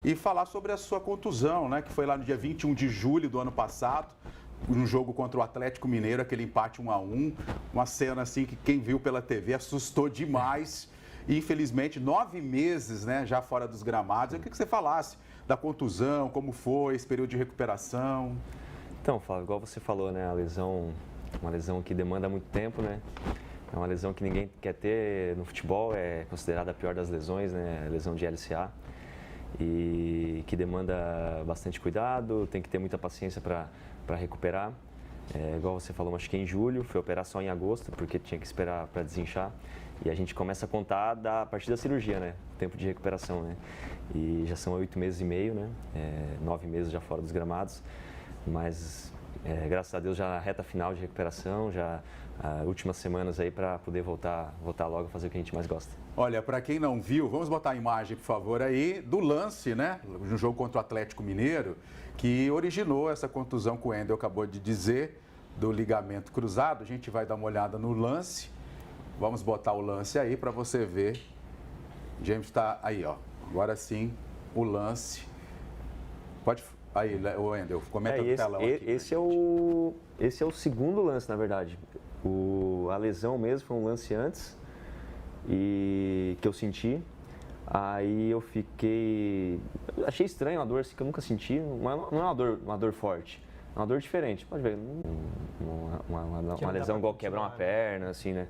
e falar sobre a sua contusão, né? Que foi lá no dia 21 de julho do ano passado, no jogo contra o Atlético Mineiro, aquele empate 1-1, uma cena assim que quem viu pela TV assustou demais. E, infelizmente, 9 meses, né, já fora dos gramados. Eu queria que você falasse da contusão, como foi esse período de recuperação. Então, Flávio, igual você falou, né, a lesão, uma lesão que demanda muito tempo, né? É uma lesão que ninguém quer ter no futebol, é considerada a pior das lesões, né? A lesão de LCA. E que demanda bastante cuidado, tem que ter muita paciência para recuperar. Igual você falou, machuquei em julho, fui operar só em agosto, porque tinha que esperar para desinchar. E a gente começa a contar a partir da cirurgia, né? Tempo de recuperação, né? E já são 8 meses e meio, né? 9 meses já fora dos gramados. Mas, graças a Deus, já na reta final de recuperação, já últimas semanas aí para poder voltar logo a fazer o que a gente mais gosta. Olha, para quem não viu, vamos botar a imagem, por favor, aí, do lance, né? No jogo contra o Atlético Mineiro, que originou essa contusão que o Wendel acabou de dizer, do ligamento cruzado. A gente vai dar uma olhada no lance. Vamos botar o lance aí para você ver. James está aí, ó. Agora sim, o lance. Pode... Aí, Wendel, comenta no telão aqui. Esse é o segundo lance, na verdade. A lesão mesmo foi um lance antes e que eu senti. Aí eu fiquei... Achei estranho, uma dor assim que eu nunca senti. Não é uma dor forte. É uma dor diferente. Pode ver, uma lesão igual quebrar uma perna, assim, né?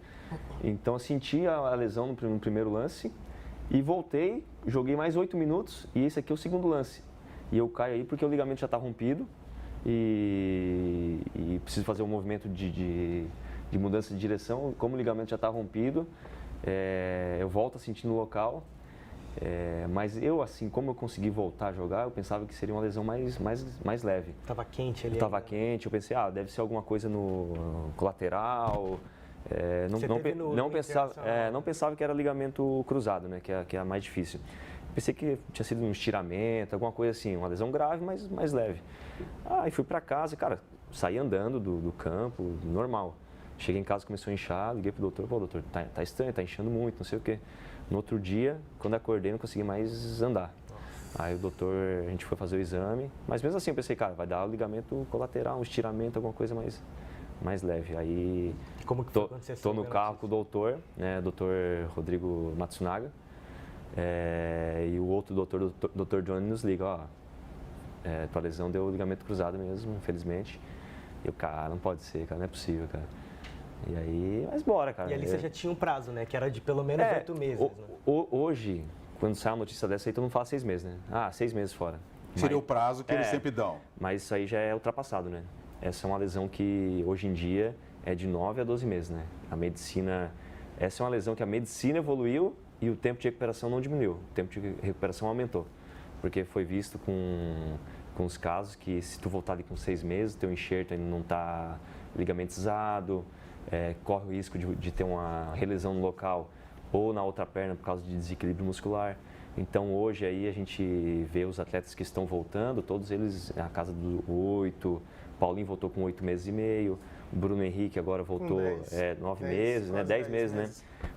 Então eu senti a lesão no primeiro lance e voltei, joguei mais 8 minutos e esse aqui é o segundo lance. E eu caio aí porque o ligamento já está rompido e preciso fazer um movimento de mudança de direção. Como o ligamento já está rompido, eu volto a sentir no local. Mas eu, assim, como eu consegui voltar a jogar, eu pensava que seria uma lesão mais leve. Estava quente ali. Estava quente, eu pensei, deve ser alguma coisa no colateral. Não pensava que era ligamento cruzado, né, que é a mais difícil. Pensei que tinha sido um estiramento, alguma coisa assim, uma lesão grave, mas mais leve. Aí fui para casa, cara, saí andando do campo, normal. Cheguei em casa, começou a inchar, liguei pro doutor, doutor, tá estranho, tá inchando muito, não sei o quê. No outro dia, quando acordei, não consegui mais andar. Aí o doutor, a gente foi fazer o exame, mas mesmo assim eu pensei, cara, vai dar o ligamento colateral, um estiramento, alguma coisa mais leve. Aí como que foi quando você tô no carro com o doutor, né, doutor Rodrigo Matsunaga, e o outro doutor Johnny nos liga, tua lesão deu ligamento cruzado mesmo, infelizmente. E eu, cara, não pode ser, cara, não é possível, cara. E aí, mas bora, cara. E ali você já tinha um prazo, né? Que era de pelo menos 8 meses, né? Hoje, quando sai uma notícia dessa aí, todo mundo fala 6 meses, né? 6 meses fora. Seria o prazo que eles sempre dão. Mas isso aí já é ultrapassado, né? Essa é uma lesão que, hoje em dia, é de 9 a 12 meses, né? A medicina... Essa é uma lesão que a medicina evoluiu e o tempo de recuperação não diminuiu. O tempo de recuperação aumentou. Porque foi visto com os casos que se tu voltar ali com 6 meses, teu enxerto ainda não está ligamentizado, corre o risco de ter uma relesão no local ou na outra perna por causa de desequilíbrio muscular. Então hoje aí a gente vê os atletas que estão voltando, todos eles na casa do 8, Paulinho voltou com 8 meses e meio, o Bruno Henrique agora voltou 9 meses, né? 10 meses, né?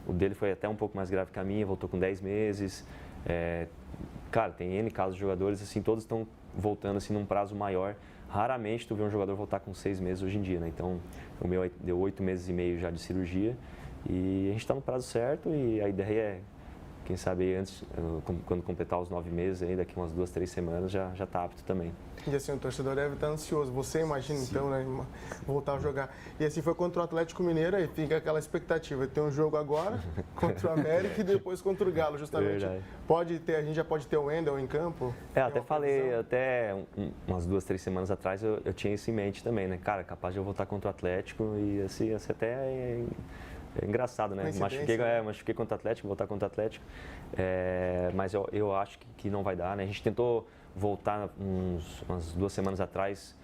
O dele foi até um pouco mais grave que a minha, voltou com 10 meses. Cara, tem N casos de jogadores, assim, todos estão voltando assim num prazo maior. Raramente tu vê um jogador voltar com 6 meses hoje em dia, né? Então, o meu deu 8 meses e meio já de cirurgia e a gente está no prazo certo e a ideia é, quem sabe antes, quando completar os 9 meses, aí, daqui umas 2, 3 semanas já está apto também. E assim, o torcedor deve estar ansioso. Você imagina, então, né, voltar a jogar. E assim, foi contra o Atlético Mineiro e fica aquela expectativa. Tem um jogo agora contra o América e depois contra o Galo, justamente. Verdade. A gente já pode ter o Wendel em campo? Até falei, umas 2, 3 semanas atrás, eu tinha isso em mente também, né? Cara, capaz de eu voltar contra o Atlético e assim até é engraçado, né? Machuquei contra o Atlético, voltar contra o Atlético. Mas eu acho que não vai dar, né? A gente tentou voltar umas 2 semanas atrás,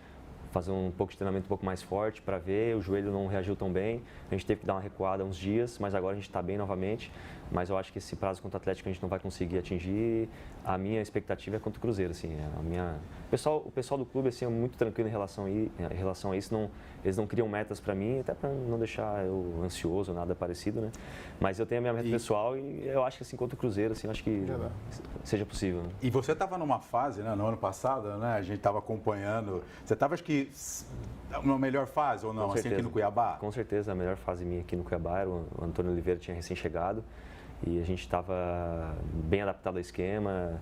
fazer um pouco de treinamento um pouco mais forte para ver, o joelho não reagiu tão bem, a gente teve que dar uma recuada uns dias, mas agora a gente está bem novamente. mas eu acho que esse prazo contra o Atlético a gente não vai conseguir atingir. A minha expectativa é contra o Cruzeiro, assim, o pessoal do clube assim é muito tranquilo em relação a isso, eles não criam metas para mim, até para não deixar eu ansioso, nada parecido, né? Mas eu tenho a minha meta pessoal e eu acho que assim contra o Cruzeiro, assim, eu acho que seja possível. Né? E você estava numa fase, né, no ano passado, né? A gente estava acompanhando. Você estava, acho que, numa melhor fase ou não, assim, aqui no Cuiabá? Com certeza, a melhor fase minha aqui no Cuiabá era o Antônio Oliveira tinha recém-chegado e a gente estava bem adaptado ao esquema.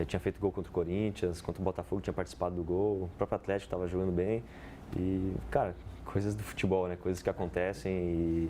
Tinha feito gol contra o Corinthians, contra o Botafogo tinha participado do gol, o próprio Atlético estava jogando bem. E, cara, coisas do futebol, né? Coisas que acontecem e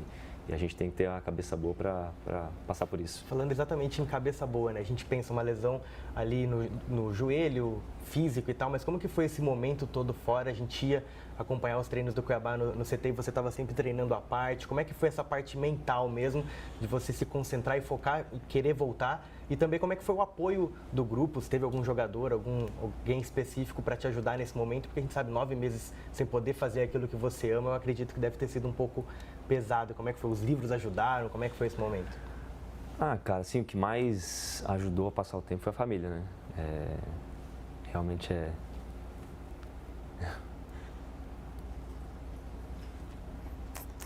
a gente tem que ter a cabeça boa para passar por isso. Falando exatamente em cabeça boa, né? A gente pensa uma lesão ali no joelho, físico e tal, mas como que foi esse momento todo fora? A gente ia acompanhar os treinos do Cuiabá no CT e você estava sempre treinando à parte. Como é que foi essa parte mental mesmo, de você se concentrar e focar e querer voltar? E também como é que foi o apoio do grupo? Se teve algum jogador, alguém específico para te ajudar nesse momento? Porque a gente sabe, 9 meses sem poder fazer aquilo que você ama, eu acredito que deve ter sido um pouco pesado. Como é que foi? Os livros ajudaram? Como é que foi esse momento? Cara, assim, o que mais ajudou a passar o tempo foi a família, né? Realmente é...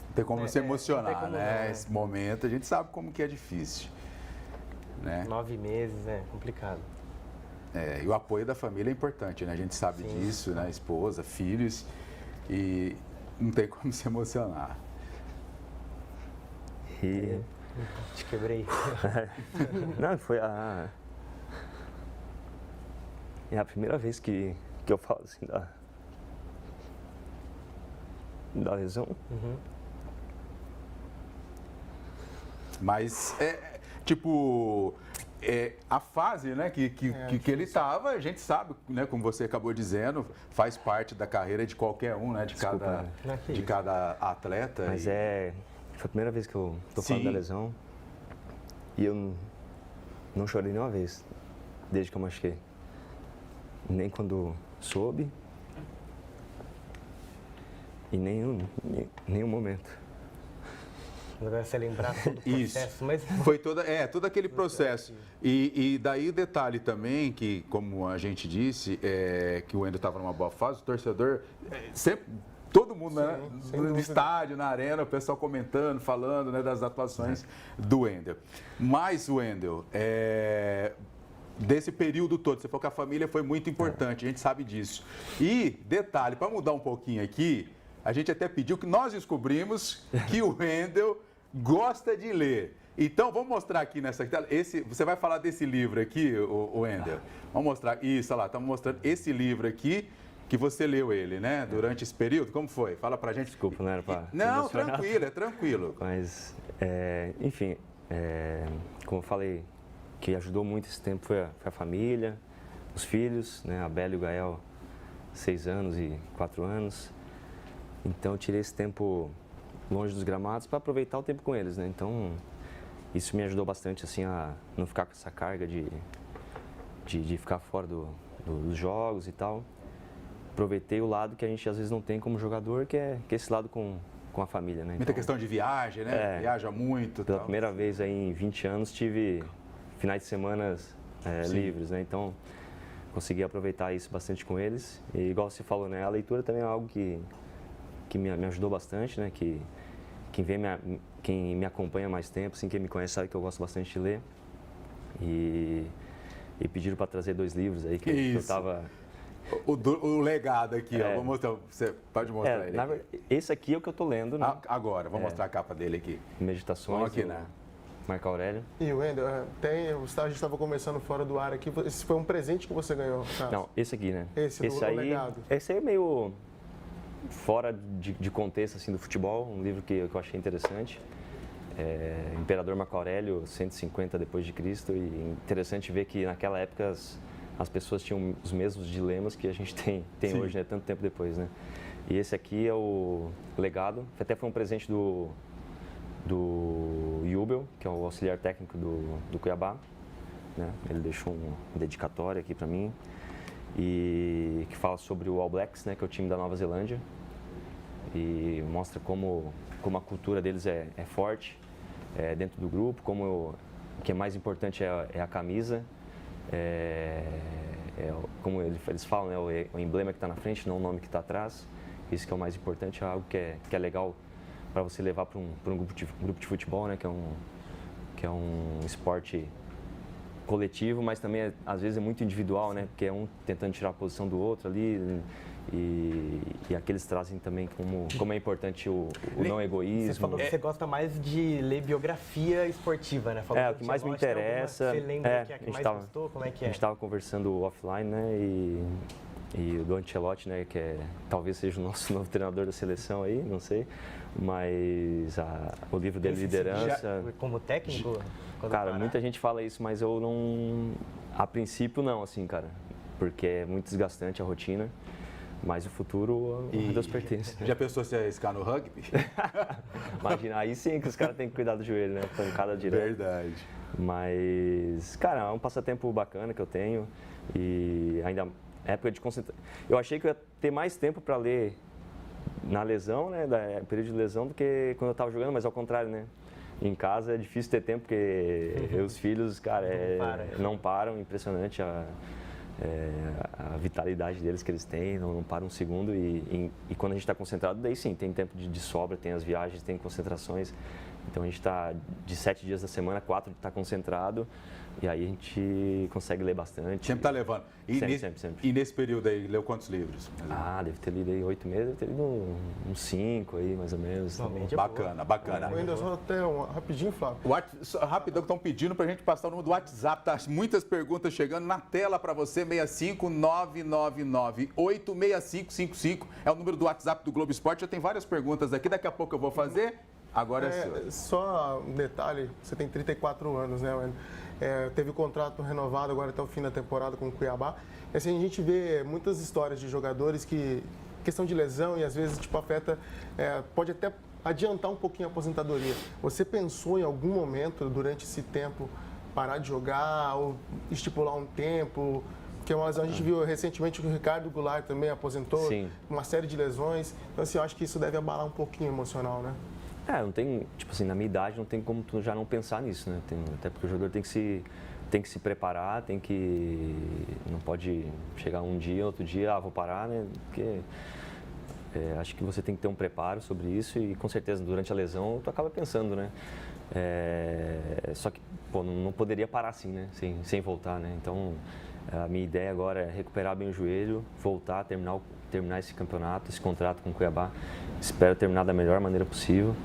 Não tem como se emocionar, como né? não, né? Esse momento, a gente sabe como que é difícil. Né? 9 meses, é complicado. E o apoio da família é importante, né? A gente sabe disso, né? Esposa, filhos, e não tem como se emocionar. E... Te quebrei. Não, foi é a primeira vez que eu falo assim da lesão. Uhum. Mas, a fase, né, que ele estava, a gente sabe, né, como você acabou dizendo, faz parte da carreira de qualquer um, né, de cada atleta. Mas foi a primeira vez que eu tô falando da lesão e eu não chorei nenhuma vez, desde que eu machuquei. Nem quando soube e nenhum momento. Não vai se lembrar todo o processo, Isso. mas... Foi todo aquele processo. E daí o detalhe também, que como a gente disse, que o Wendel estava numa boa fase, o torcedor, sempre, todo mundo, né, no estádio, na arena, o pessoal comentando, falando, né, das atuações do Wendel. Mas, Wendel, desse período todo, você falou que a família foi muito importante, a gente sabe disso. E, detalhe, para mudar um pouquinho aqui, a gente até pediu que nós descobrimos que o Wendel gosta de ler. Então, vamos mostrar aqui nessa tela. Você vai falar desse livro aqui, o Wendel? Vamos mostrar. Isso, olha lá, estamos mostrando esse livro aqui, que você leu ele, né? Durante esse período. Como foi? Fala pra gente. Desculpa, não era pra... Não, tranquilo, é tranquilo. Mas, enfim, como eu falei, que ajudou muito esse tempo foi a família, os filhos, né? A Bela e o Gael, 6 anos e 4 anos. Então, eu tirei esse tempo longe dos gramados para aproveitar o tempo com eles, né? Então, isso me ajudou bastante, assim, a não ficar com essa carga de ficar fora dos jogos e tal. Aproveitei o lado que a gente às vezes não tem como jogador, que é esse lado com a família, né? Muita questão de viagem, né? Viaja muito. Pela primeira vez aí em 20 anos tive finais de semana livres, né? Então, consegui aproveitar isso bastante com eles. E igual você falou, né? A leitura também é algo que me ajudou bastante, né? Que quem me acompanha há mais tempo, assim, quem me conhece sabe que eu gosto bastante de ler. E pediram para trazer 2 livros aí que eu estava... O legado aqui, ó, vou mostrar, você pode mostrar ele aqui. Esse aqui é o que eu estou lendo, né? Agora, vou mostrar a capa dele aqui. Meditações, Vamos aqui, né? Marco Aurélio. E Wendel, a gente estava conversando fora do ar aqui, esse foi um presente que você ganhou, Carlos? Não, esse aqui, né? Esse aí, legado. Esse aí é meio fora de contexto, assim, do futebol, um livro que eu achei interessante. Imperador Marco Aurélio, 150 depois de Cristo, e interessante ver que naquela época as pessoas tinham os mesmos dilemas que a gente tem hoje, né, tanto tempo depois, né? E esse aqui é o legado, até foi um presente do Jubel, que é o auxiliar técnico do Cuiabá, né? Ele deixou uma dedicatória aqui para mim, e que fala sobre o All Blacks, né, que é o time da Nova Zelândia, e mostra como a cultura deles é forte dentro do grupo, como o que é mais importante é a camisa, como eles falam, né, o emblema que está na frente, não o nome que está atrás. Isso que é o mais importante, é algo que é legal para você levar para um grupo de futebol, né, que é um esporte coletivo, mas também às vezes é muito individual, né, porque é um tentando tirar a posição do outro ali. E aqueles trazem também como é importante o não egoísmo. Você falou que você gosta mais de ler biografia esportiva, né? Falou o que mais me interessa. Você lembra que é a que mais gostou? Como é que é? A gente estava conversando offline, né? E o do Ancelotti, né? Que talvez seja o nosso novo treinador da seleção aí, não sei. Mas o livro dele, Liderança... Como técnico? Cara, muita gente fala isso, mas eu não... A princípio não, assim, cara. Porque é muito desgastante a rotina. Mas o futuro, a Deus pertence. Já pensou se arriscar no rugby? Imagina, aí sim que os caras têm que cuidar do joelho, né? Pancada direto. Verdade. Mas, cara, é um passatempo bacana que eu tenho. E ainda, época de concentração. Eu achei que eu ia ter mais tempo para ler na lesão, né? Período de lesão, do que quando eu estava jogando, mas ao contrário, né? Em casa é difícil ter tempo, porque os filhos, cara, não param, impressionante a vitalidade deles que eles têm, não param um segundo e quando a gente está concentrado, daí sim, tem tempo de sobra, tem as viagens, tem concentrações, então a gente está de 7 dias da semana, 4 está concentrado e aí a gente consegue ler bastante. Sempre está levando. Sempre. E nesse período aí, leu quantos livros? Deve ter lido aí 8 meses, deve ter lido uns 5 aí, mais ou menos. Bacana. Ainda só até rapidinho, Flávio. Rapidão, estão pedindo para a gente passar o número do WhatsApp, tá? Muitas perguntas chegando na tela para você, 65999886555 é o número do WhatsApp do Globo Esporte. Já tem várias perguntas aqui, daqui a pouco eu vou fazer. Agora é seu. Só um detalhe, você tem 34 anos, né, Wendel? Teve o contrato renovado agora até o fim da temporada com o Cuiabá. E assim, a gente vê muitas histórias de jogadores que, questão de lesão e às vezes afeta, pode até adiantar um pouquinho a aposentadoria. Você pensou em algum momento durante esse tempo parar de jogar ou estipular um tempo? Porque a gente viu recentemente que o Ricardo Goulart também aposentou, Sim. Uma série de lesões. Então assim, eu acho que isso deve abalar um pouquinho o emocional, né? Não tem, tipo assim, na minha idade não tem como tu já não pensar nisso, né? Até porque o jogador tem que se preparar, não pode chegar um dia, outro dia, vou parar, né? Porque acho que você tem que ter um preparo sobre isso e com certeza durante a lesão tu acaba pensando, né? Só que, não poderia parar assim, né? Sem voltar, né? Então, a minha ideia agora é recuperar bem o joelho, voltar, terminar esse campeonato, esse contrato com o Cuiabá. Espero terminar da melhor maneira possível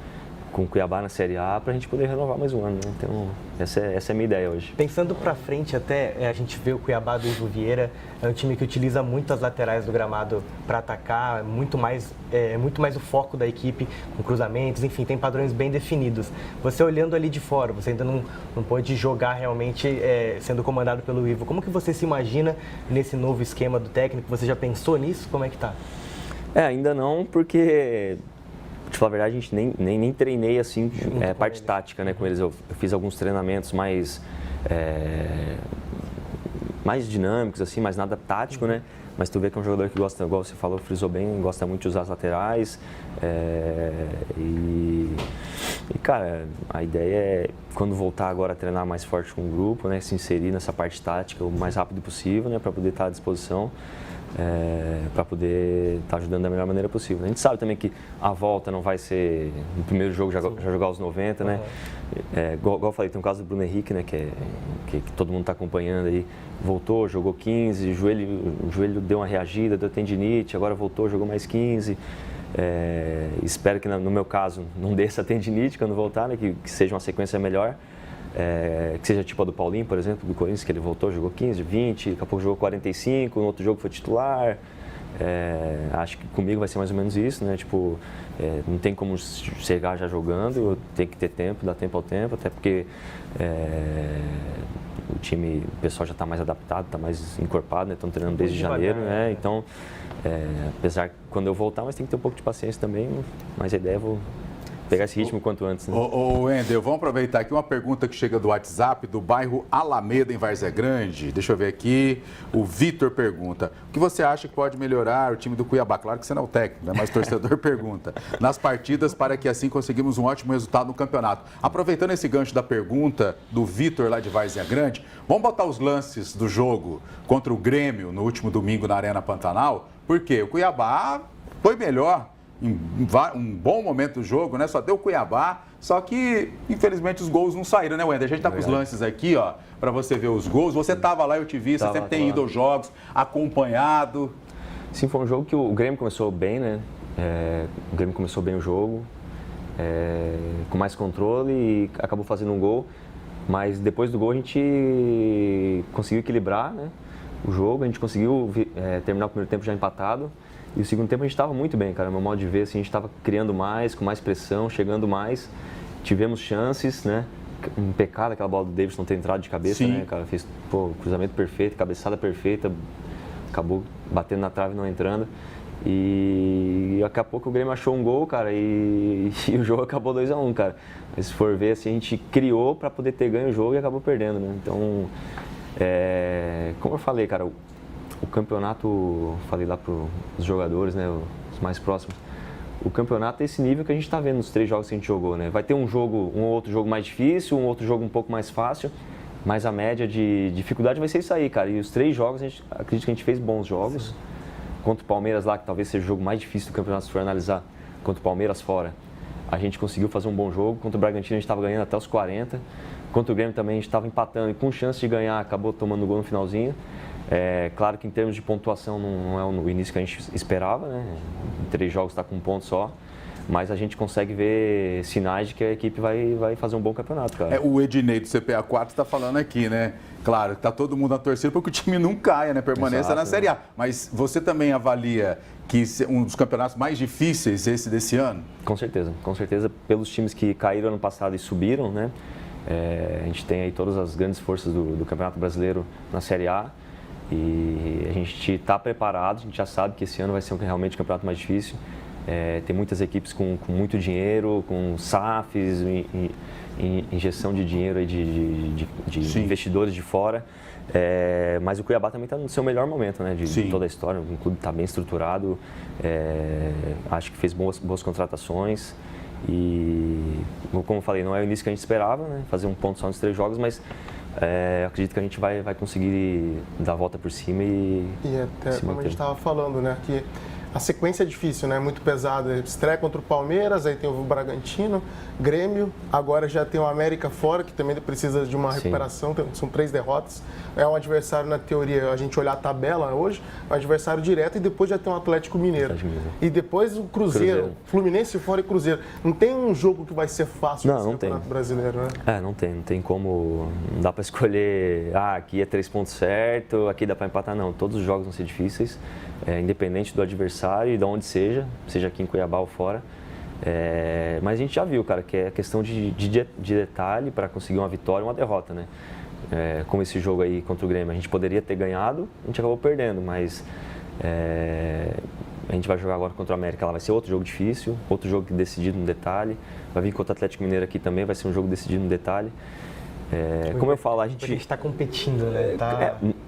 com o Cuiabá na Série A para a gente poder renovar mais um ano, né? Então, essa é a minha ideia hoje. Pensando para frente até, a gente vê o Cuiabá do Ivo Vieira, é um time que utiliza muito as laterais do gramado para atacar, muito mais o foco da equipe com cruzamentos, enfim, tem padrões bem definidos. Você olhando ali de fora, você ainda não pôde jogar realmente sendo comandado pelo Ivo. Como que você se imagina nesse novo esquema do técnico? Você já pensou nisso? Como é que tá? Ainda não, porque... Pra falar a verdade, a gente nem treinei assim, parte tática, né, com eles. Eu fiz alguns treinamentos mais dinâmicos, assim, mas nada tático, né? Mas tu vê que é um jogador que gosta, igual você falou, frisou bem, gosta muito de usar as laterais. Cara, a ideia é, quando voltar agora a treinar mais forte com o grupo, né, se inserir nessa parte tática o mais rápido possível, né, para poder estar à disposição. Para poder estar ajudando da melhor maneira possível. A gente sabe também que a volta não vai ser no primeiro jogo já jogar os 90, né? Igual eu falei, tem o caso do Bruno Henrique, né? Que todo mundo está acompanhando aí. Voltou, jogou 15, o joelho deu uma reagida, deu tendinite, agora voltou, jogou mais 15. Espero que no meu caso não dê essa tendinite quando voltar, né? Que seja uma sequência melhor. Que seja tipo a do Paulinho, por exemplo, do Corinthians, que ele voltou, jogou 15, 20, daqui a pouco jogou 45, no outro jogo foi titular. Acho que comigo vai ser mais ou menos isso, né? Tipo, não tem como chegar já jogando, tem que ter tempo, dar tempo ao tempo, até porque o pessoal já está mais adaptado, está mais encorpado, né? Estão treinando desde janeiro, né? Então, apesar que quando eu voltar, mas tem que ter um pouco de paciência também, mas a ideia é pegar esse ritmo quanto antes, né? Ô, Wendel, vamos aproveitar aqui uma pergunta que chega do WhatsApp, do bairro Alameda, em Várzea Grande. Deixa eu ver aqui. O Vitor pergunta: o que você acha que pode melhorar o time do Cuiabá? Claro que você não é o técnico, né? Mas o torcedor pergunta. Nas partidas, para que assim conseguimos um ótimo resultado no campeonato. Aproveitando esse gancho da pergunta do Vitor, lá de Várzea Grande, vamos botar os lances do jogo contra o Grêmio no último domingo na Arena Pantanal? Porque o Cuiabá foi melhor em um bom momento do jogo, né? Só deu Cuiabá, só que infelizmente os gols não saíram, né, Wendel? A gente tá com os lances aqui, ó, para você ver os gols. Você tava lá, eu te vi, você sempre tem ido aos jogos, acompanhado. Sim, foi um jogo que o Grêmio começou bem, né? O Grêmio começou bem o jogo, com mais controle e acabou fazendo um gol. Mas depois do gol a gente conseguiu equilibrar, né, o jogo, a gente conseguiu terminar o primeiro tempo já empatado. E o segundo tempo a gente estava muito bem, cara. Meu modo de ver, assim, a gente estava criando mais, com mais pressão, chegando mais. Tivemos chances, né? Um pecado aquela bola do Davidson ter entrado de cabeça, sim, né, cara? Fez, cruzamento perfeito, cabeçada perfeita. Acabou batendo na trave e não entrando. E daqui a pouco o Grêmio achou um gol, cara, e o jogo acabou 2-1, cara. Mas se for ver, assim, a gente criou para poder ter ganho o jogo e acabou perdendo, né? Então, como eu falei, cara, o campeonato, falei lá para os jogadores, né, os mais próximos, o campeonato é esse nível que a gente está vendo nos 3 jogos que a gente jogou, né? Vai ter um outro jogo mais difícil, um outro jogo um pouco mais fácil, mas a média de dificuldade vai ser isso aí, cara. E os 3 jogos, acredito que a gente fez bons jogos. Sim. Contra o Palmeiras lá, que talvez seja o jogo mais difícil do campeonato, se for analisar, contra o Palmeiras fora, a gente conseguiu fazer um bom jogo. Contra o Bragantino a gente estava ganhando até os 40. Contra o Grêmio também a gente estava empatando e com chance de ganhar, acabou tomando gol no finalzinho. Claro que em termos de pontuação não é o início que a gente esperava, né? Em 3 jogos está com um ponto só, mas a gente consegue ver sinais de que a equipe vai fazer um bom campeonato, cara. O Ednei do CPA 4 está falando aqui, né? Claro, está todo mundo na torcida para que o time não caia, né? Permaneça na Série A. Mas você também avalia que um dos campeonatos mais difíceis esse desse ano? Com certeza. Pelos times que caíram ano passado e subiram, né? A gente tem aí todas as grandes forças do Campeonato Brasileiro na Série A. E a gente está preparado, a gente já sabe que esse ano vai ser realmente o campeonato mais difícil. Tem muitas equipes com muito dinheiro, com SAFs, injeção de dinheiro aí de investidores de fora. Mas o Cuiabá também está no seu melhor momento, né, de toda a história. O clube está bem estruturado, acho que fez boas contratações. E, como eu falei, não é o início que a gente esperava, né, fazer um ponto só nos 3 jogos, mas acredito que a gente vai conseguir dar a volta por cima e até como a gente estava falando, né, que a sequência é difícil, né, muito pesada. Estreia contra o Palmeiras, aí tem o Bragantino, Grêmio, agora já tem o América fora, que também precisa de uma recuperação, são 3 derrotas. É um adversário, na teoria, a gente olhar a tabela hoje, é um adversário direto, e depois já tem o Atlético Mineiro. E depois o Cruzeiro, Fluminense fora e Cruzeiro. Não tem um jogo que vai ser fácil nesse Campeonato Brasileiro, né? Não tem como, não dá para escolher, aqui é 3 pontos certo, aqui dá para empatar, não. Todos os jogos vão ser difíceis, independente do adversário e de onde seja aqui em Cuiabá ou fora. Mas a gente já viu, cara, que é questão de detalhe para conseguir uma vitória ou uma derrota, né? Como esse jogo aí contra o Grêmio, a gente poderia ter ganhado, a gente acabou perdendo, mas a gente vai jogar agora contra o América, lá vai ser outro jogo difícil, outro jogo decidido no detalhe, vai vir contra o Atlético Mineiro aqui também, vai ser um jogo decidido no detalhe. Como eu falo, a gente está competindo, né?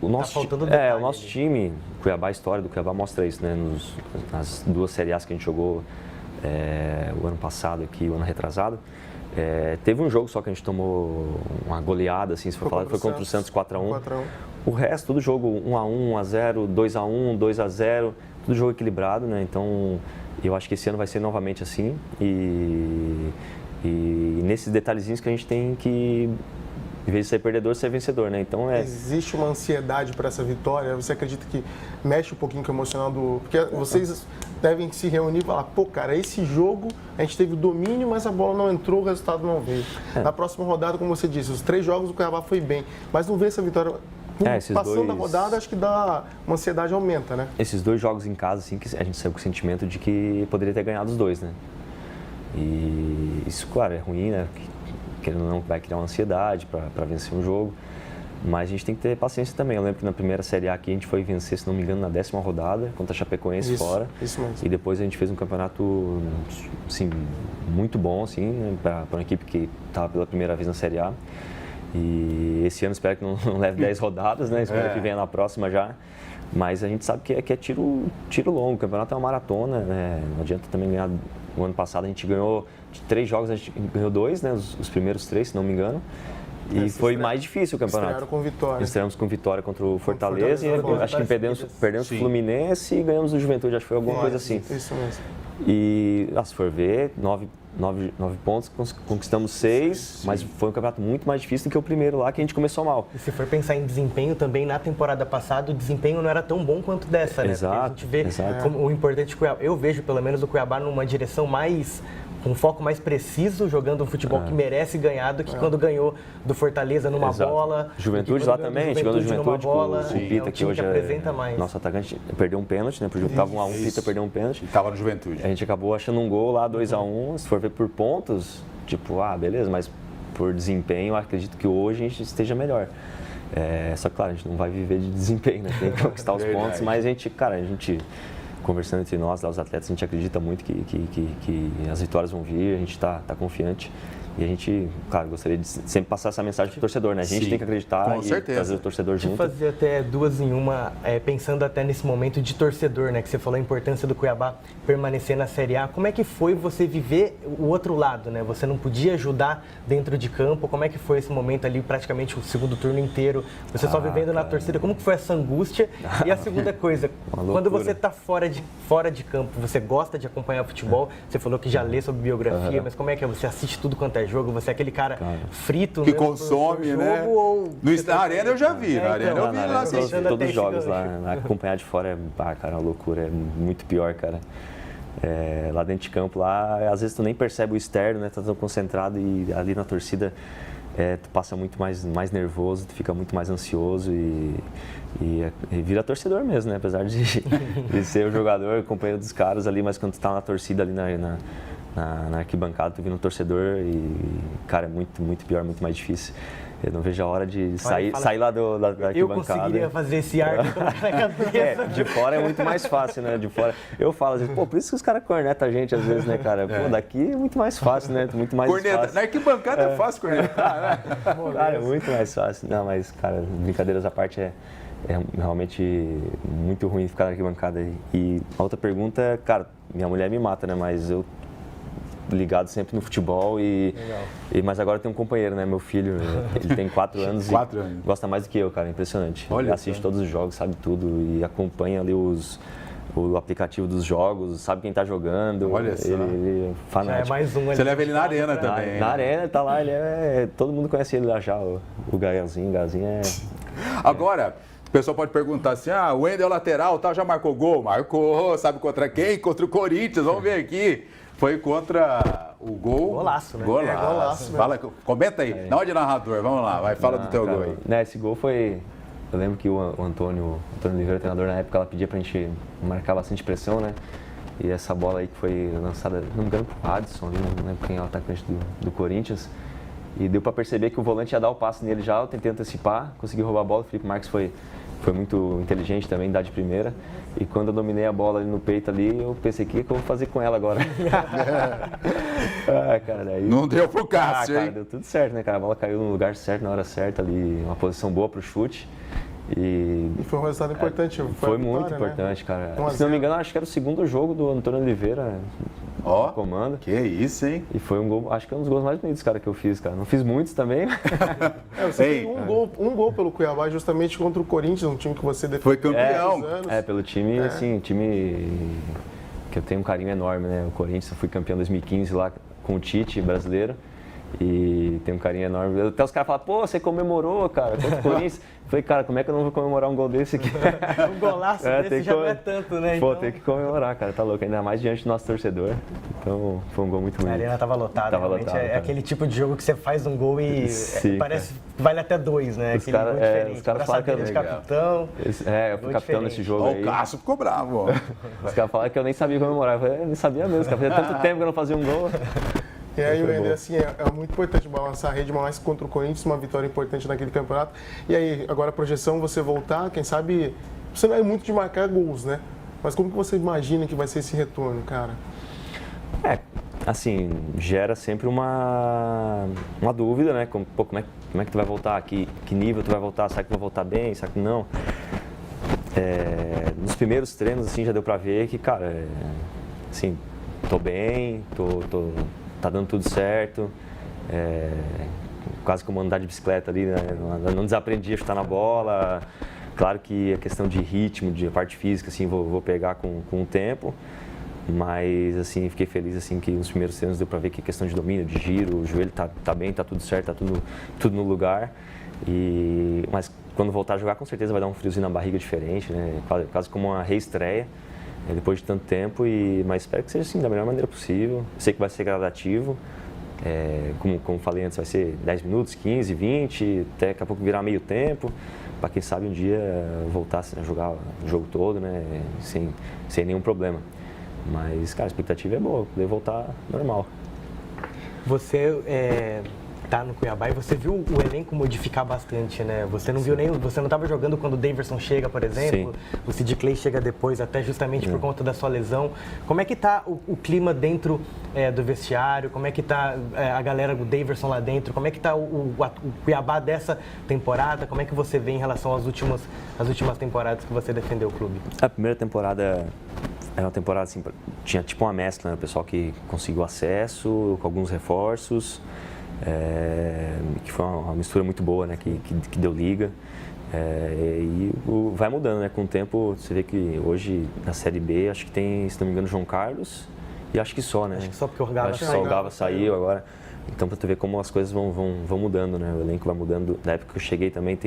O nosso time, Cuiabá, a história do Cuiabá mostra isso, né? Nas 2 Série A's que a gente jogou o ano passado aqui, o ano retrasado, teve um jogo só que a gente tomou uma goleada, assim, se for falar, foi contra o Santos 4-1. O resto, todo jogo 1-1, 1-0, 2-1, 2-0, tudo jogo equilibrado, né? Então, eu acho que esse ano vai ser novamente assim e nesses detalhezinhos que a gente tem que, em vez de ser perdedor, ser vencedor, né? Então Existe uma ansiedade para essa vitória? Você acredita que mexe um pouquinho com o emocional do... Porque vocês devem se reunir e falar, cara, esse jogo a gente teve o domínio, mas a bola não entrou, o resultado não veio. Na próxima rodada, como você disse, os 3 jogos o Cuiabá foi bem, mas não vê essa vitória... Passando a rodada, acho que dá uma ansiedade aumenta, né? Esses 2 jogos em casa, assim, que a gente saiu com o sentimento de que poderia ter ganhado os 2, né? E isso, claro, é ruim, né? Querendo ou não, vai criar uma ansiedade para vencer um jogo. Mas a gente tem que ter paciência também. Eu lembro que na primeira Série A aqui a gente foi vencer, se não me engano, na 10ª rodada, contra a Chapecoense fora. Isso mesmo. E depois a gente fez um campeonato, assim, muito bom, assim, né, para uma equipe que estava pela primeira vez na Série A. E esse ano espero que não leve 10 rodadas, né? Espero que venha na próxima já. Mas a gente sabe que é tiro longo. O campeonato é uma maratona, né? Não adianta também ganhar. O ano passado a gente ganhou de 3 jogos, a gente ganhou 2, né? Os primeiros 3, se não me engano. E foi mais difícil o campeonato. Estrearam com vitória. Estreamos com vitória contra o Fortaleza. E acho que perdemos o Fluminense e ganhamos o Juventude. Acho que foi alguma coisa assim. Isso mesmo. E, se for ver, 9 pontos, conquistamos 6, mas foi um campeonato muito mais difícil do que o primeiro lá, que a gente começou mal. E se for pensar em desempenho também, na temporada passada, o desempenho não era tão bom quanto dessa, né? Exato, a gente vê como o importante Cuiabá. Eu vejo, pelo menos, o Cuiabá numa direção mais... um foco mais preciso, jogando um futebol que merece ganhar do que quando ganhou do Fortaleza numa bola. Juventude lá também, a gente ganhou do Juventude, bola, o Pita, que hoje apresenta mais. Nosso atacante, perdeu um pênalti, né? Estava 1 a 1, o Pita perdeu um pênalti. Estava no Juventude. A gente acabou achando um gol lá, 2 a 1. Se for ver por pontos, tipo, beleza, mas por desempenho, eu acredito que hoje a gente esteja melhor. Só que, claro, a gente não vai viver de desempenho, né? Tem que conquistar os pontos, mas a gente, conversando entre nós, lá, os atletas, a gente acredita muito que as vitórias vão vir, a gente está confiante. E a gente, claro, gostaria de sempre passar essa mensagem para o torcedor, né? A gente tem que acreditar e trazer o torcedor junto. Fazer até 2 em 1, pensando até nesse momento de torcedor, né? Que você falou a importância do Cuiabá permanecer na Série A. Como é que foi você viver o outro lado, né? Você não podia ajudar dentro de campo. Como é que foi esse momento ali, praticamente o segundo turno inteiro? Você só vivendo na torcida. Como que foi essa angústia? E a segunda coisa, quando você está fora de campo, você gosta de acompanhar futebol? Você falou que já lê sobre biografia, mas como é que é? Você assiste tudo quanto é jogo? Você é aquele cara frito, que consome, né? Na arena eu já vi, na arena eu vi lá assistindo. Todos os jogos lá, acompanhar de fora cara, uma loucura, é muito pior, cara. Lá dentro de campo, lá, às vezes tu nem percebe o externo, né? Tá tão concentrado e ali na torcida tu passa muito mais nervoso, tu fica muito mais ansioso e vira torcedor mesmo, né? Apesar de ser o jogador, companheiro dos caras ali, mas quando tu tá na torcida ali na arquibancada, tu vira um torcedor e, cara, é muito pior, muito mais difícil. Eu não vejo a hora de sair lá da arquibancada. Eu conseguiria fazer esse ar na cabeça. De fora é muito mais fácil, né? De fora. Eu falo às vezes, por isso que os caras cornetam a gente às vezes, né, cara? Daqui é muito mais fácil, né? Muito mais fácil. Na arquibancada é fácil cornetar, né? Cara, é muito mais fácil. Não, mas, cara, brincadeiras à parte, é realmente muito ruim ficar na arquibancada. E a outra pergunta, cara, minha mulher me mata, né? Mas eu ligado sempre no futebol mas agora tem um companheiro, né? Meu filho, ele tem 4 anos e gosta mais do que eu, cara, impressionante. Ele assiste todos os jogos, sabe tudo e acompanha ali o aplicativo dos jogos, sabe quem tá jogando. Olha só. Ele é fanático. Mais um. Você leva ele na arena também. Na arena, ele tá lá, todo mundo conhece ele lá já, o Gaelzinho. Agora, o pessoal pode perguntar assim, o Wendel é lateral, já marcou gol? Marcou, sabe contra quem? Contra o Corinthians, vamos ver aqui. Foi contra o gol. Golaço, né? Golaço. Fala, comenta aí. Na hora de narrador, vamos lá, fala do teu gol aí. Esse gol foi... Eu lembro que o Antônio Oliveira, treinador na época, ela pedia pra gente marcar bastante pressão, né? E essa bola aí que foi lançada, não me engano, pro Adson, não lembro quem é o atacante do Corinthians. E deu pra perceber que o volante ia dar o passe nele já, eu tentei antecipar, consegui roubar a bola, o Felipe Marques foi muito inteligente também, dar de primeira. E quando eu dominei a bola ali no peito ali, eu pensei, o que eu vou fazer com ela agora? Cara, aí... Não deu pro Cássio, cara, hein? deu tudo certo, né, cara? A bola caiu no lugar certo, na hora certa ali, uma posição boa pro chute. E foi um resultado importante. Foi muito importante, cara. Se não me engano, acho que era o segundo jogo do Antônio Oliveira no comando. Que isso, hein? E foi um gol, acho que é um dos gols mais bonitos, cara, que eu fiz, cara. Não fiz muitos também. Você tem um gol pelo Cuiabá, justamente contra o Corinthians, um time que você defendeu. Foi campeão. Pelo time, assim, time que eu tenho um carinho enorme, né? O Corinthians, eu fui campeão em 2015 lá com o Tite, brasileiro. E tem um carinho enorme. Até os caras falam, pô, você comemorou, cara, contra o Corinthians. Eu falei, cara, como é que eu não vou comemorar um gol desse aqui? Um golaço desse já não é tanto, né? Pô, tem que comemorar, cara, tá louco. Ainda mais diante do nosso torcedor. Então, foi um gol muito bonito. A arena tava lotada, realmente. É aquele tipo de jogo que você faz um gol e parece que vale até 2, né? Aquele gol diferente. Os caras falaram que eu de capitão. Eu fui capitão nesse jogo aí. O Cássio ficou bravo. Os caras falaram que eu nem sabia comemorar. Eu falei, eu nem sabia mesmo, cara. Fazia tanto tempo que eu não fazia um gol. E aí, Wender, assim, é muito importante balançar a rede, mais contra o Corinthians, uma vitória importante naquele campeonato. E aí, agora a projeção, você voltar, quem sabe, você não é muito de marcar gols, né? Mas como que você imagina que vai ser esse retorno, cara? Assim, gera sempre uma dúvida, né? Como é que tu vai voltar? Que nível tu vai voltar? Será que tu vai voltar bem? Será que não? Nos primeiros treinos, assim, já deu pra ver que, cara, assim, tô bem, tá dando tudo certo. Quase como andar de bicicleta ali, né? Não desaprendi a chutar na bola. Claro que a questão de ritmo, de parte física, assim, vou pegar com o tempo. Mas, assim, fiquei feliz, assim, que nos primeiros treinos deu pra ver que a questão de domínio, de giro, o joelho tá bem, tá tudo certo, tá tudo no lugar. Mas quando voltar a jogar, com certeza vai dar um friozinho na barriga diferente, né? Quase como uma reestreia, depois de tanto tempo. Mas espero que seja, assim, da melhor maneira possível. Sei que vai ser gradativo. Como falei antes, vai ser 10 minutos, 15, 20, até daqui a pouco virar meio tempo. Para quem sabe um dia voltar a jogar o jogo todo, né? Sem nenhum problema. Mas, cara, a expectativa é boa, poder voltar normal. Você tá no Cuiabá e você viu o elenco modificar bastante, né? Você não viu você não estava jogando quando o Daverson chega, por exemplo. Sim. O Sid Clay chega depois, até justamente por conta da sua lesão. Como é que tá o clima dentro do vestiário? Como é que tá a galera do Daverson lá dentro? Como é que tá o Cuiabá dessa temporada? Como é que você vê em relação às últimas temporadas que você defendeu o clube? A primeira temporada era uma temporada assim, tinha tipo uma mescla, né? O pessoal que conseguiu acesso, com alguns reforços, que foi uma mistura muito boa, né? Que deu liga. Vai mudando, né? Com o tempo, você vê que hoje na Série B, acho que tem, se não me engano, João Carlos e acho que só, né? Acho que só porque o Gava acho que só o Gava saiu agora. Então, para tu ver como as coisas vão mudando, né? O elenco vai mudando. Da época que eu cheguei também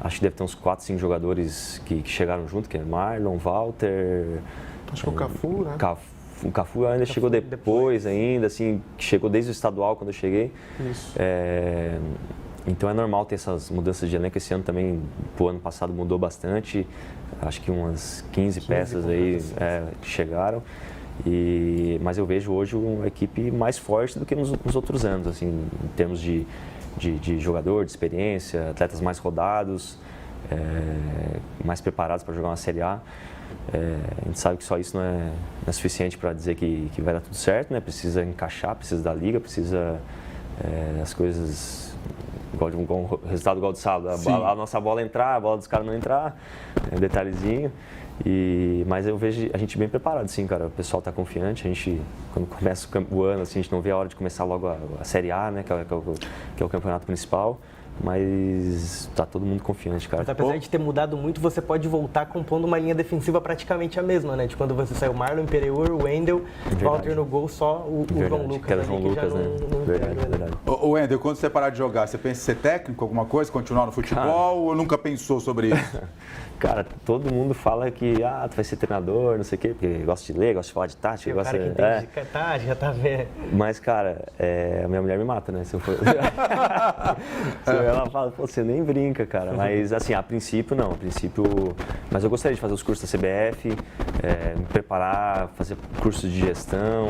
acho que deve ter uns 4, 5 jogadores que chegaram junto, que é Marlon, Walter... Acho que o Cafu, né? O Cafu ainda chegou depois ainda, assim, chegou desde o estadual quando eu cheguei. Isso. Então é normal ter essas mudanças de elenco. Esse ano também, o ano passado mudou bastante. Acho que umas 15 peças aí chegaram. Mas eu vejo hoje uma equipe mais forte do que nos outros anos, assim, em termos de jogador, de experiência, atletas mais rodados, mais preparados para jogar uma Série A. A gente sabe que só isso não é suficiente para dizer que vai dar tudo certo, né? Precisa encaixar, precisa da liga, precisa as coisas, um resultado igual do sábado, a nossa bola entrar, a bola dos caras não entrar, detalhezinho. Mas eu vejo a gente bem preparado, sim, cara. O pessoal está confiante. A gente, quando começa o ano, assim, a gente não vê a hora de começar logo a Série A, né? Que é o campeonato principal. Mas tá todo mundo confiante, cara. Mas apesar de ter mudado muito, você pode voltar compondo uma linha defensiva praticamente a mesma, né? De quando você saiu, Marlon, Imperiur, o Wendel, Walter no gol, só o João Lucas. Que era o João Lucas, né? Verdade. Ô, Wendel, quando você parar de jogar, você pensa em ser técnico, alguma coisa, continuar no futebol ou nunca pensou sobre isso? Cara, todo mundo fala que tu vai ser treinador, não sei o quê, porque gosta de ler, gosta de falar de tática. O cara que entende de tática, tá vendo? Mas, cara, a minha mulher me mata, né? Se eu for... Ela fala, pô, você nem brinca, cara. Mas, assim, a princípio, não. Mas eu gostaria de fazer os cursos da CBF, me preparar, fazer cursos de gestão.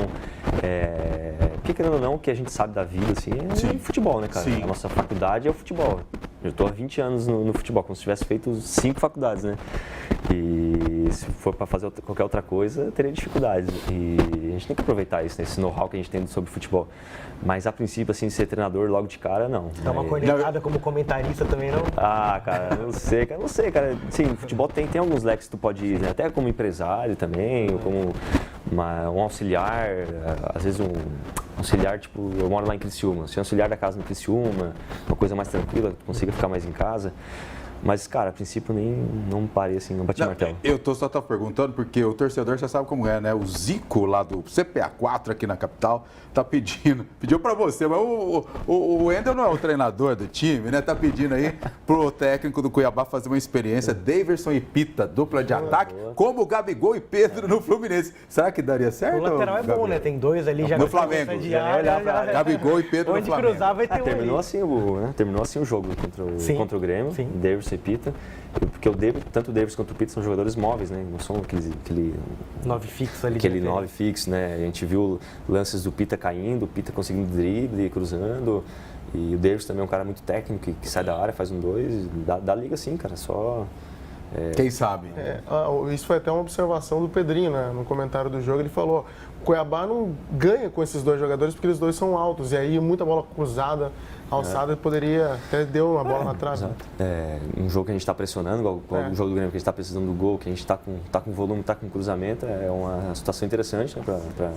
Porque, querendo ou não, o que a gente sabe da vida, assim, é futebol, né, cara? Sim. A nossa faculdade é o futebol. Eu estou há 20 anos no futebol, como se tivesse feito 5 faculdades, né? E se for para fazer qualquer outra coisa, eu teria dificuldades. E a gente tem que aproveitar isso, né? Esse know-how que a gente tem sobre futebol. Mas, a princípio, assim, ser treinador logo de cara, não. Dá uma cornetada como comentarista também, não? Cara, não sei, cara. Sim, futebol tem alguns leques que tu pode ir, né? Até como empresário também, como um auxiliar, às vezes um auxiliar, tipo, eu moro lá em Criciúma, ser auxiliar da casa no Criciúma, uma coisa mais tranquila, que tu consiga ficar mais em casa. Mas, cara, a princípio não parei assim, não bati martelo. Eu só tô perguntando porque o torcedor, você sabe como é, né? O Zico lá do CPA4 aqui na capital tá pediu pra você, mas o Wendel não é o treinador do time, né? Tá pedindo aí pro técnico do Cuiabá fazer uma experiência, Daverson e Pita, dupla de ataque, como o Gabigol e Pedro no Fluminense. Será que daria certo? O lateral é bom, né? Tem 2 ali já no Flamengo. Gabigol e Pedro onde no Flamengo. Cruzar vai ter terminou assim o jogo contra o Grêmio. Sim. Daverson ser Pita, porque tanto o Davis quanto o Pita são jogadores móveis, né? Não são aquele 9 fixo ali. aquele 9 fixo, né? A gente viu lances do Pita caindo, o Pita conseguindo drible, cruzando. E o Davis também é um cara muito técnico, que sai da área, faz 1-2, dá liga sim, cara, só... Quem sabe? Isso foi até uma observação do Pedrinho, né? No comentário do jogo, ele falou: o Cuiabá não ganha com esses dois jogadores porque eles dois são altos. E aí, muita bola cruzada, alçada, poderia até deu uma bola na trave. Um jogo que a gente está pressionando, igual o jogo do Grêmio, que a gente está precisando do gol, que a gente está com volume, está com cruzamento, é uma situação interessante. Né,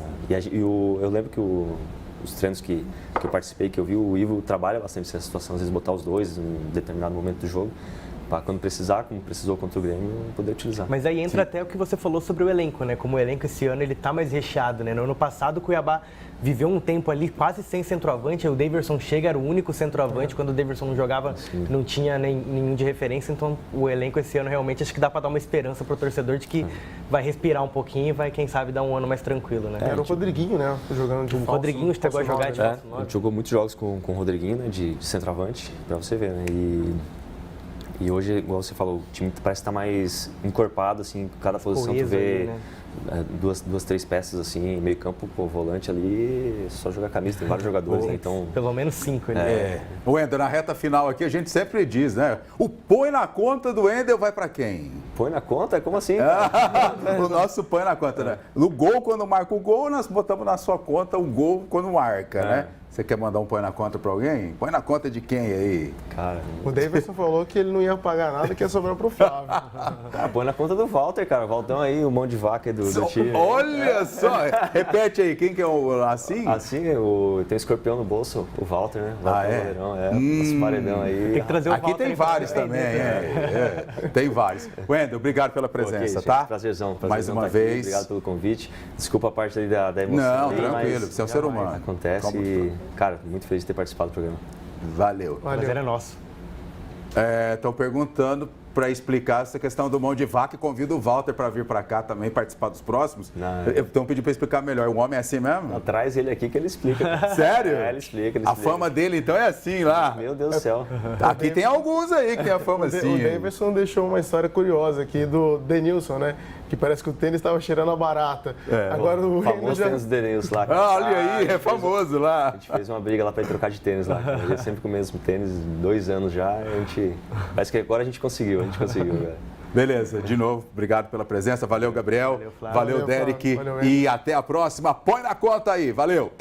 eu lembro que os treinos que eu participei, que eu vi, o Ivo trabalha bastante essa situação, às vezes botar os dois em um determinado momento do jogo, para quando precisar, como precisou contra o Grêmio, poder utilizar. Mas aí entra até o que você falou sobre o elenco, né? Como o elenco esse ano ele tá mais recheado, né? No ano passado o Cuiabá viveu um tempo ali quase sem centroavante, o Daverson chega, era o único centroavante, quando o Daverson não jogava, não tinha nenhum de referência, então o elenco esse ano realmente acho que dá para dar uma esperança pro torcedor de que vai respirar um pouquinho e vai, quem sabe, dar um ano mais tranquilo, né? Era o Rodriguinho, né? Jogando de falso. O Rodriguinho chegou a jogar de falso A gente jogou muitos jogos com o Rodriguinho, né, de centroavante, para você ver, né? E hoje, igual você falou, o time parece estar mais encorpado, assim, cada posição tu vê ali, né? duas, três peças, assim, meio campo, volante ali, só jogar camisa, tem vários jogadores, né? Então... Pelo menos 5 ali. Wendel, na reta final aqui a gente sempre diz, né? O põe na conta do Wendel vai para quem? Põe na conta? Como assim? O nosso põe na conta, né? No gol, quando marca o gol, nós botamos na sua conta o gol quando marca, né? Você quer mandar um põe na conta para alguém? Põe na conta de quem aí? Cara, o Davidson falou que ele não ia pagar nada, que ia sobrar pro Flávio. Põe na conta do Walter, cara. O Valtão aí, o mão de vaca do time. Olha só! Repete aí, quem que é o assim? Assim, tem um escorpião no bolso, o Walter, né? Walter Goleirão, esse paredão aí. Tem que trazer o Aqui Walter tem vários também, tem vários. Wendel, obrigado pela presença, Okay, tá? Gente, prazerzão Mais uma tá vez. Aqui. Obrigado pelo convite. Desculpa a parte aí da emoção. Não, tranquilo, você é um ser humano. Acontece e, cara, muito feliz de ter participado do programa. Valeu. O prazer é nosso. Estão perguntando para explicar essa questão do mão de vaca e convido o Walter para vir para cá também participar dos próximos. Estão pedindo para explicar melhor. O homem é assim mesmo? Traz ele aqui que ele explica. Sério? Ele explica. A fama dele então é assim lá. Meu Deus do céu. Aqui tem alguns aí que tem a fama assim. O Davidson deixou uma história curiosa aqui do Denilson, né? Que parece que o tênis estava cheirando a barata. Agora o famoso tênis do Denilson lá. Olha aí, é famoso lá. A gente fez uma briga lá para trocar de tênis lá. Ele sempre com o mesmo tênis, 2 anos já. Parece que agora a gente conseguiu, velho. Beleza, de novo, obrigado pela presença. Valeu, Gabriel. Valeu, Flávio. Valeu, Derek. Valeu, e até a próxima. Põe na conta aí. Valeu.